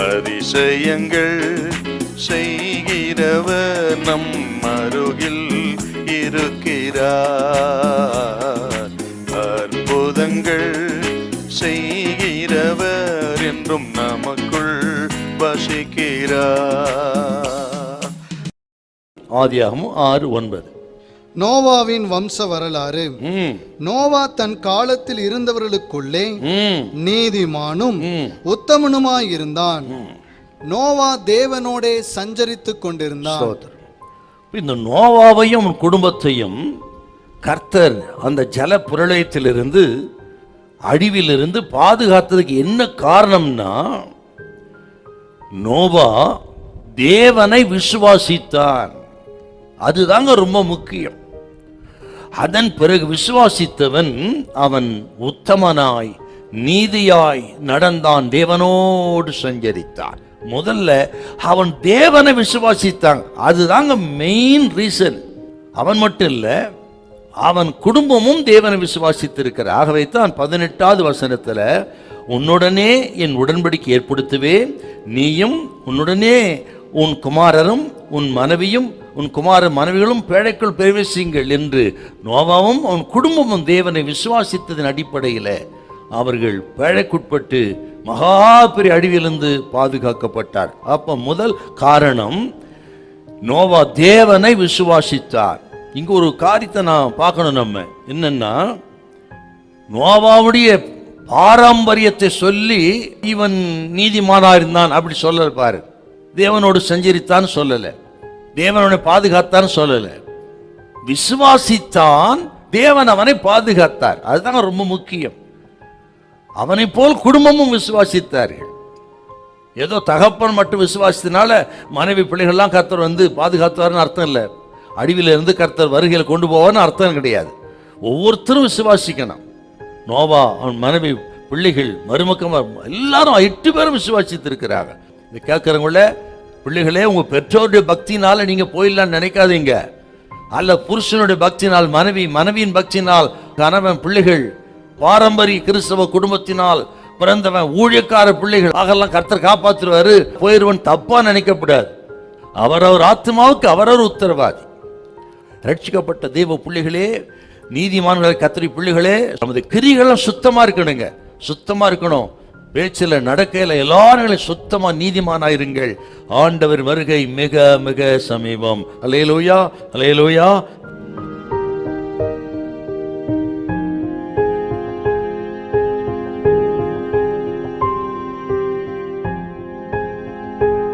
அதிசயங்கள் செய்கிறவர் நம் அருகில் இருக்கிறார். அற்புதங்கள் செய்கிறவர் என்றும் நமக்குள் வசிக்கிறார். ஆதியாகமம் 6:9. நோவாவின் வம்ச வரலாறு. நோவா தன் காலத்தில் இருந்தவர்களுக்குள்ளே நீதிமானும் உத்தமனுமாயிருந்தான். நோவா தேவனோடே சஞ்சரித்துக் கொண்டிருந்தான். இந்த நோவாவையும் குடும்பத்தையும் கர்த்தர் அந்த ஜல பிரளயத்திலிருந்து அழிவிலிருந்து பாதுகாத்ததுக்கு என்ன காரணம்னா, நோவா தேவனை விசுவாசித்தான். அதுதாங்க ரொம்ப முக்கியம். அதன் பிறகு விசுவாசித்தவன் அவன் உத்தமனாய் நீதியாய் நடந்தான், தேவனோடு சஞ்சரித்தான். முதல்ல அவன் தேவனை விசுவாசித்தான். அதுதாங்க மெயின் ரீசன். அவன் மட்டும் இல்ல, அவன் குடும்பமும் தேவனை விசுவாசித்திருக்கிறார். ஆகவே தான் 18வது வசனத்துல, உன்னுடனே என் உடன்படிக்கை ஏற்படுத்துவேன், நீயும் உன்னுடனே உன் குமாரரும் உன் மனைவியும் உன் குமார மனைவிகளும் பேழைக்குள் பிரவேசிங்கள் என்று நோவாவும் அவன் குடும்பமும் தேவனை விசுவாசித்ததன் அடிப்படையில் அவர்கள் பேழைக்குட்பட்டு மகா பெரிய அழிவிலிருந்து பாதுகாக்கப்பட்டார். அப்ப முதல் காரணம், நோவா தேவனை விசுவாசித்தார். இங்க ஒரு காரியத்தை நான் பார்க்கணும். நம்ம என்னன்னா, நோவாவுடைய பாரம்பரியத்தை சொல்லி இவன் நீதிமானா இருந்தான் அப்படி சொல்லல. பாரு, தேவனோடு சஞ்சரித்தான் சொல்லல, தேவனோட பாதுகாத்தான் சொல்லல, விசுவாசித்தான், தேவன் அவனை பாதுகாத்தார். அதுதான் ரொம்ப முக்கியம். அவனை போல் குடும்பமும் விசுவாசித்தார்கள். ஏதோ தகப்பன் மட்டும் விசுவாசித்தனால மனைவி பிள்ளைகள்லாம் கர்த்தர் வந்து பாதுகாத்தார்னு அர்த்தம் இல்லை. அழிவில இருந்து கர்த்தர் வருகையில் கொண்டு போவான்னு அர்த்தம் கிடையாது. ஒவ்வொருத்தரும் விசுவாசிக்கணும். நோவா, அவன் மனைவி, பிள்ளைகள், மருமக்கம் எல்லாரும் 8 பேரும் விசுவாசித்து இருக்கிறாங்க. இதை கேட்கறவங்கள, பிள்ளைகளே, உங்க பெற்றோருடைய பக்தினால நீங்க போயிடலான்னு நினைக்காதீங்க. அல்ல புருஷனுடைய பக்தினால் மனைவி, மனைவியின் பக்தினால் கணவன், பிள்ளைகள், பாரம்பரிய கிறிஸ்தவ குடும்பத்தினால் பிறந்தவன், ஊழியக்கார பிள்ளைகள் ஆகலாம் கர்த்தர் காப்பாற்றுவாரு போயிருவன் தப்பா நினைக்கப்படாது. அவரவர் ஆத்மாவுக்கு அவரவர் உத்தரவாதி. ரட்சிக்கப்பட்ட தெய்வ பிள்ளைகளே, நீதிமான்களை கர்த்தருடைய பிள்ளைகளே, நமது கிரியைகளும் சுத்தமா இருக்கணுங்க. சுத்தமா இருக்கணும். பேச்சில், நடக்கையில் எல்லாரும் சுத்தமா நீதிமானாயிருங்கள். ஆண்டவர் வருகை மிக மிக சமீபம். அல்லேலூயா, அல்லேலூயா.